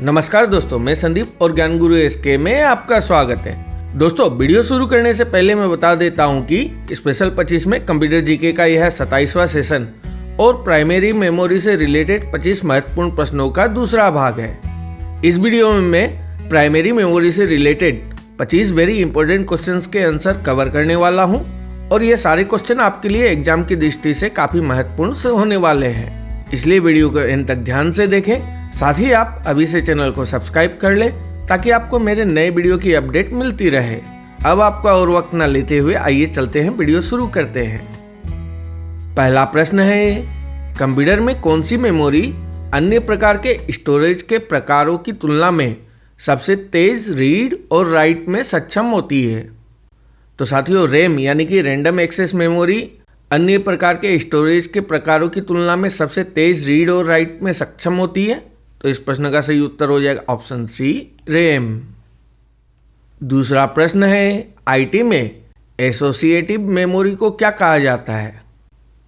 नमस्कार दोस्तों, मैं संदीप और ज्ञान गुरु एसके में आपका स्वागत है। दोस्तों, वीडियो शुरू करने से पहले मैं बता देता हूं कि स्पेशल 25 में कंप्यूटर जीके का यह 27वां सेशन और प्राइमरी मेमोरी से रिलेटेड 25 महत्वपूर्ण प्रश्नों का दूसरा भाग है। इस वीडियो में मैं प्राइमरी मेमोरी से रिलेटेड 25 वेरी इंपॉर्टेंट क्वेश्चंस के आंसर कवर करने वाला हूं और ये सारे क्वेश्चन आपके लिए एग्जाम की दृष्टि से काफी महत्वपूर्ण से होने वाले हैं, इसलिए वीडियो को अंत तक ध्यान से देखें। साथ ही आप अभी से चैनल को सब्सक्राइब कर लें ताकि आपको मेरे नए वीडियो की अपडेट मिलती रहे। अब आपका और वक्त न लेते हुए आइए चलते हैं, वीडियो शुरू करते हैं। पहला प्रश्न है, कंप्यूटर में कौन सी मेमोरी अन्य प्रकार के स्टोरेज के प्रकारों की तुलना में सबसे तेज रीड और राइट में सक्षम होती है? तो साथियों, रैम यानी कि रैंडम एक्सेस मेमोरी अन्य प्रकार के स्टोरेज के प्रकारों की तुलना में सबसे तेज रीड और राइट में सक्षम होती है। तो इस प्रश्न का सही उत्तर हो जाएगा ऑप्शन सी, रैम। दूसरा प्रश्न है, आईटी में एसोसिएटिव मेमोरी को क्या कहा जाता है?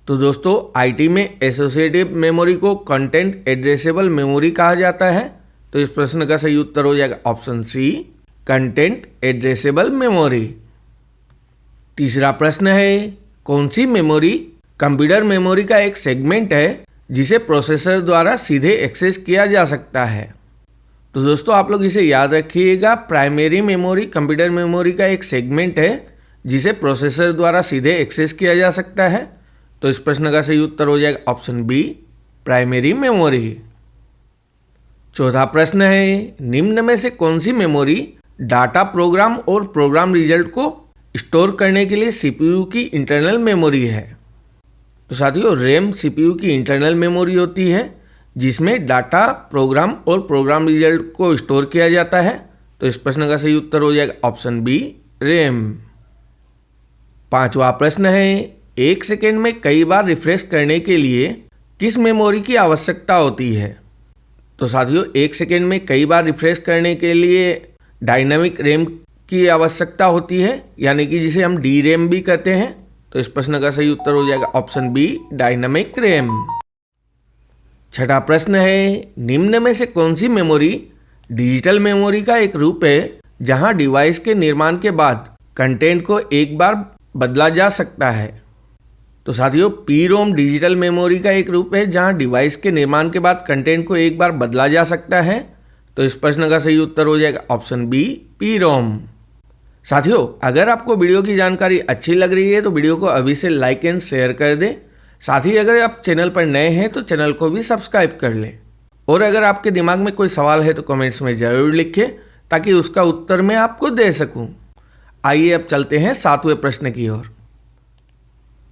तो दोस्तों, आईटी में एसोसिएटिव मेमोरी को कंटेंट एड्रेसेबल मेमोरी कहा जाता है। तो इस प्रश्न का सही उत्तर हो जाएगा option C, content addressable memory. तीसरा प्रश्न है, कौन सी मेमोरी कंप्यूटर मेमोरी का एक सेगमेंट है जिसे प्रोसेसर द्वारा सीधे एक्सेस किया जा सकता है? तो दोस्तों, आप लोग इसे याद रखिएगा, प्राइमरी मेमोरी कंप्यूटर मेमोरी का एक सेगमेंट है जिसे प्रोसेसर द्वारा सीधे एक्सेस किया जा सकता है। तो इस प्रश्न का सही उत्तर हो जाएगा ऑप्शन बी, प्राइमरी मेमोरी। चौथा प्रश्न है, निम्न में से कौन सी मेमोरी डाटा प्रोग्राम और प्रोग्राम रिजल्ट को स्टोर करने के लिए सीपीयू की इंटरनल मेमोरी है? तो साथियों, रैम सीपीयू की इंटरनल मेमोरी होती है जिसमें डाटा, प्रोग्राम और प्रोग्राम रिजल्ट को स्टोर किया जाता है। तो इस प्रश्न का सही उत्तर हो जाएगा ऑप्शन बी, रैम। पांचवा प्रश्न है, एक सेकेंड में कई बार रिफ्रेश करने के लिए किस मेमोरी की आवश्यकता होती है? तो साथियों, एक सेकेंड में कई बार रिफ्रेश करने के लिए डायनामिक रैम की आवश्यकता होती है, यानी कि जिसे हम डी रैम भी कहते हैं। तो इस प्रश्न का सही उत्तर हो जाएगा ऑप्शन बी, डायनामिक रैम। छठा प्रश्न है, निम्न में से कौन सी मेमोरी डिजिटल मेमोरी का एक रूप है जहां डिवाइस के निर्माण के बाद कंटेंट को एक बार बदला जा सकता है? तो साथियों, पी रोम डिजिटल मेमोरी का एक रूप है जहां डिवाइस के निर्माण के बाद कंटेंट को एक बार बदला जा सकता है। तो इस प्रश्न का सही उत्तर हो जाएगा ऑप्शन बी, पी रोम। साथियों, अगर आपको वीडियो की जानकारी अच्छी लग रही है तो वीडियो को अभी से लाइक एंड शेयर कर दें। साथ ही अगर आप चैनल पर नए हैं तो चैनल को भी सब्सक्राइब कर लें। और अगर आपके दिमाग में कोई सवाल है तो कमेंट्स में ज़रूर लिखें ताकि उसका उत्तर मैं आपको दे सकूं। आइए अब चलते हैं 7वें प्रश्न की ओर।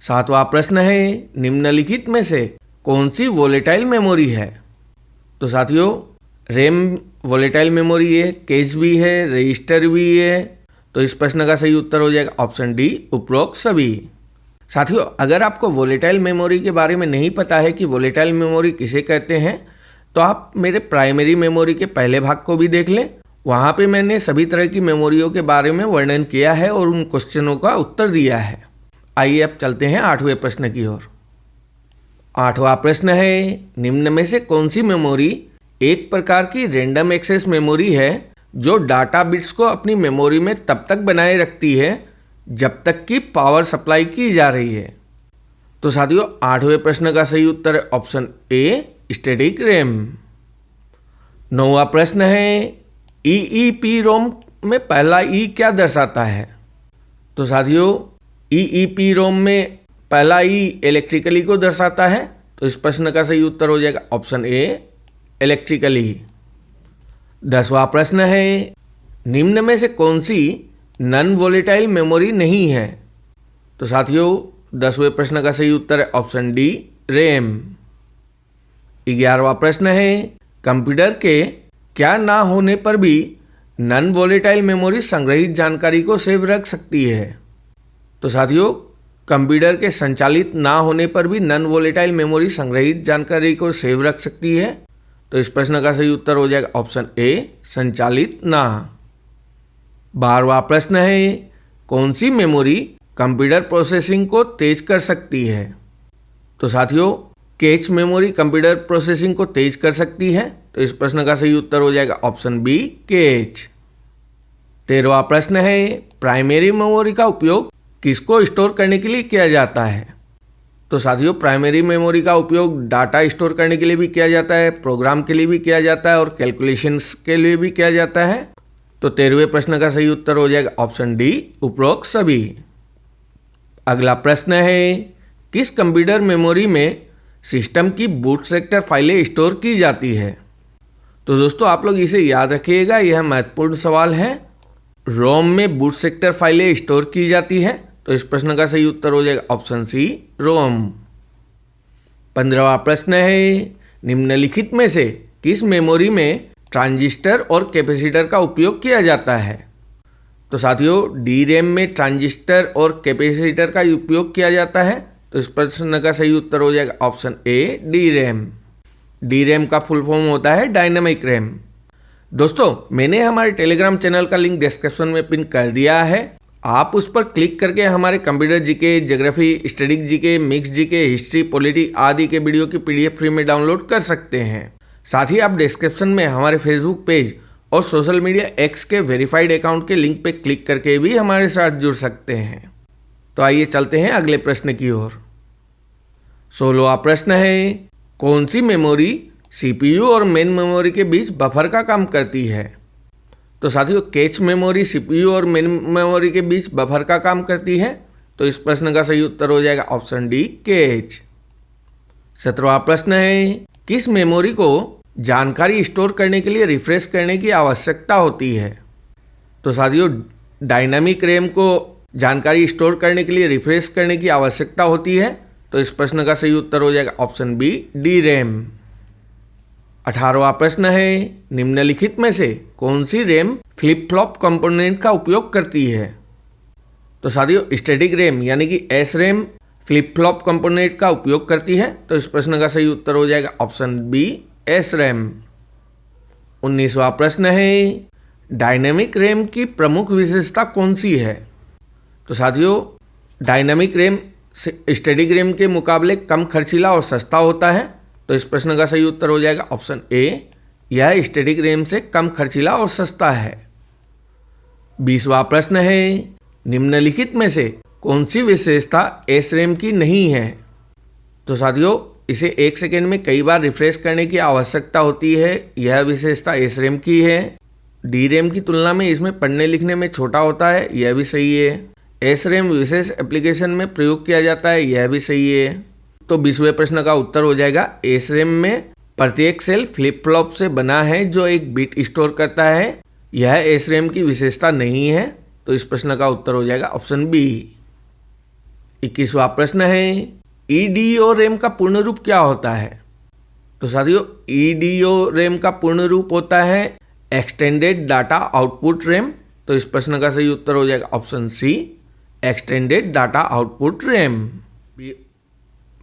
7वां प्रश्न है, निम्नलिखित में से कौन सी वोलेटाइल मेमोरी है? तो साथियों, रैम वोलेटाइल मेमोरी है, कैश भी है, रजिस्टर भी है। तो इस प्रश्न का सही उत्तर हो जाएगा ऑप्शन डी, उपरोक्त सभी। साथियों, अगर आपको वोलेटाइल मेमोरी के बारे में नहीं पता है कि वोलेटाइल मेमोरी किसे कहते हैं तो आप मेरे प्राइमरी मेमोरी के पहले भाग को भी देख लें। वहाँ पे मैंने सभी तरह की मेमोरियों के बारे में वर्णन किया है और उन क्वेश्चनों का उत्तर दिया है। आइए अब चलते हैं 8वें प्रश्न की ओर। 8वां प्रश्न है, निम्न में से कौन सी मेमोरी एक प्रकार की रैंडम एक्सेस मेमोरी है जो डाटा बिट्स को अपनी मेमोरी में तब तक बनाए रखती है जब तक कि पावर सप्लाई की जा रही है? तो साथियों, 8वें प्रश्न का सही उत्तर है ऑप्शन ए, स्टैटिक रैम। 9वां प्रश्न है, ईईपीरोम में पहला ई क्या दर्शाता है? तो साथियों, ईईपीरोम में पहला ई इलेक्ट्रिकली को दर्शाता है। तो इस प्रश्न का सही उत्तर हो जाएगा ऑप्शन ए, इलेक्ट्रिकली। 10वां प्रश्न है, निम्न में से कौन सी नॉन वोलेटाइल मेमोरी नहीं है? तो साथियों, 10वें प्रश्न का सही उत्तर है ऑप्शन डी, रैम। 11वां प्रश्न है, कंप्यूटर के क्या ना होने पर भी नॉन वोलेटाइल मेमोरी संग्रहित जानकारी को सेव रख सकती है? तो साथियों, कंप्यूटर के संचालित ना होने पर भी नॉन वोलेटाइल मेमोरी संग्रहित जानकारी को सेव रख सकती है। तो इस प्रश्न का सही उत्तर हो जाएगा ऑप्शन ए, संचालित ना। 12वां प्रश्न है, कौन सी मेमोरी कंप्यूटर प्रोसेसिंग को तेज कर सकती है? तो साथियों, कैच मेमोरी कंप्यूटर प्रोसेसिंग को तेज कर सकती है? तो इस प्रश्न का सही उत्तर हो जाएगा ऑप्शन बी, कैच। 13वां प्रश्न है, प्राइमरी मेमोरी का उपयोग किसको स्टोर करने के लिए किया जाता है? तो साथियों, प्राइमरी मेमोरी का उपयोग डाटा स्टोर करने के लिए भी किया जाता है, प्रोग्राम के लिए भी किया जाता है और कैलकुलेशंस के लिए भी किया जाता है। तो 13वें प्रश्न का सही उत्तर हो जाएगा ऑप्शन डी, उपरोक्त सभी। अगला प्रश्न है, किस कंप्यूटर मेमोरी में सिस्टम की बूट सेक्टर फाइलें स्टोर की जाती है? तो दोस्तों, आप लोग इसे याद रखिएगा, यह महत्वपूर्ण सवाल है। रोम में बूट सेक्टर फाइलें स्टोर की जाती है? तो इस प्रश्न का सही उत्तर हो जाएगा ऑप्शन सी, रोम। 15वां प्रश्न है, निम्नलिखित में से किस मेमोरी में ट्रांजिस्टर और कैपेसिटर का उपयोग किया जाता है? तो साथियों, डी रैम में ट्रांजिस्टर और कैपेसिटर का उपयोग किया जाता है। तो इस प्रश्न का सही उत्तर हो जाएगा option A, D RAM. D RAM का फुल फॉर्म होता है डायनामिक रैम। दोस्तों, मैंने हमारे टेलीग्राम चैनल का लिंक डिस्क्रिप्शन में पिन कर दिया है। आप उस पर क्लिक करके हमारे computer GK, geography, static GK, mix GK, history, polity आदि के वीडियो की पीडीएफ फ्री में डाउनलोड कर सकते हैं। साथ ही आप डिस्क्रिप्शन में हमारे फेसबुक पेज और सोशल मीडिया एक्स के वेरीफाइड अकाउंट के लिंक पे क्लिक करके भी हमारे साथ जुड़ सकते हैं। तो आइए चलते हैं अगले प्रश्न की ओर। 16वां प्रश्न है, कौन सी मेमोरी सीपीयू और मेन मेमोरी के बीच बफर का काम करती है? तो साथियों, कैच मेमोरी सीपीयू और मेन मेमोरी के बीच बफर का काम करती है। तो इस प्रश्न का सही उत्तर हो जाएगा ऑप्शन डी, कैच। 17वां प्रश्न है, किस मेमोरी को जानकारी स्टोर करने के लिए रिफ्रेश करने की आवश्यकता होती है? तो साथियों, डायनामिक रैम को जानकारी स्टोर करने के लिए रिफ्रेश करने की आवश्यकता होती है। तो इस प्रश्न का सही उत्तर हो जाएगा ऑप्शन बी, डी रैम। 18वां प्रश्न है, निम्नलिखित में से कौन सी रैम फ्लिप फ्लॉप कंपोनेंट का उपयोग करती है? तो साथियों, स्टैटिक रैम यानी कि S RAM flip flop component का उपयोग करती है। तो इस प्रश्न का सही उत्तर हो जाएगा ऑप्शन बी, एस रैम। 19वां प्रश्न है, डायनेमिक रैम की प्रमुख विशेषता कौन सी है? तो साथियों, डायनेमिक रैम स्टैटिक रैम के मुकाबले कम खर्चीला और सस्ता होता है। तो इस प्रश्न का सही उत्तर हो जाएगा ऑप्शन ए, यह स्टैटिक रैम से कम खर्चीला और सस्ता है। 20वां प्रश्न है, निम्नलिखित में से कौन सी विशेषता एस रैम की नहीं है? तो साथियों, इसे 1 सेकेंड में कई बार रिफ्रेश करने की आवश्यकता होती है, यह विशेषता एस रैम की है। डी रैम की तुलना में इसमें पढ़ने लिखने में छोटा होता है, यह भी सही है। एस रैम विशेष एप्लीकेशन में प्रयोग किया जाता है, यह भी सही है। तो 20वें प्रश्न का उत्तर हो जाएगा, एस रैम में प्रत्येक सेल फ्लिप फ्लॉप से बना है जो एक बिट स्टोर करता है, यह एस रैम की विशेषता नहीं है। तो इस प्रश्न का उत्तर हो जाएगा ऑप्शन बी। 21वां प्रश्न है, ईडीओ रैम का पूर्ण रूप क्या होता है? तो साथियों, ईडीओ रैम का पूर्ण रूप होता है एक्सटेंडेड डाटा आउटपुट रैम। तो इस प्रश्न का सही उत्तर हो जाएगा option C, extended data output RAM.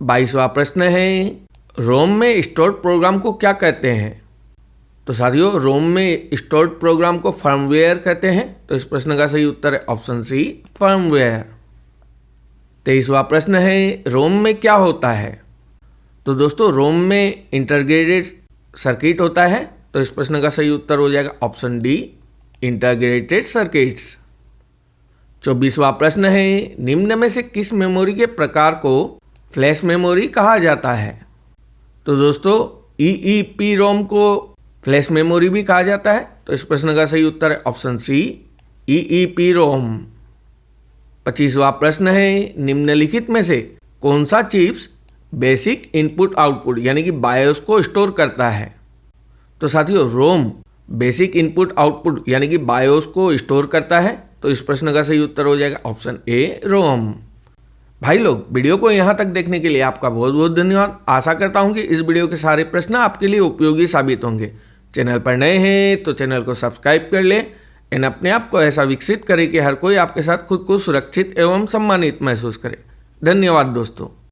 22वां प्रश्न है, रोम में स्टोर्ड प्रोग्राम को क्या कहते हैं? तो साथियों, रोम में स्टोर्ड प्रोग्राम को फर्मवेयर कहते हैं। तो इस प्रश्न का सही उत्तर है ऑप्शन सी, फर्मवेयर। 23वां प्रश्न है, रोम में क्या होता है? तो दोस्तों, रोम में इंटीग्रेटेड सर्किट होता है। तो इस प्रश्न का सही उत्तर हो जाएगा ऑप्शन डी, इंटीग्रेटेड सर्किट्स। 24वां प्रश्न है, निम्न में से किस मेमोरी के प्रकार को फ्लैश मेमोरी कहा जाता है? तो दोस्तों, EEPROM को फ्लैश मेमोरी भी कहा जाता है। तो इस प्रश्न का सही उत्तर है ऑप्शन सी, EEPROM। 25वां प्रश्न है, निम्नलिखित में से कौन सा चिप्स बेसिक इनपुट आउटपुट यानी कि बायोस को स्टोर करता है? तो साथियों, रोम बेसिक इनपुट आउटपुट यानी कि बायोस को स्टोर करता है। तो इस प्रश्न का सही उत्तर हो जाएगा ऑप्शन ए, रोम। भाई लोग, वीडियो को यहाँ तक देखने के लिए आपका बहुत बहुत धन्यवाद। आशा करता हूँ कि इस वीडियो के सारे प्रश्न आपके लिए उपयोगी साबित होंगे। चैनल पर नए हैं तो चैनल को सब्सक्राइब कर लें एंड अपने आप को ऐसा विकसित करें कि हर कोई आपके साथ खुद को सुरक्षित एवं सम्मानित महसूस करे। धन्यवाद दोस्तों।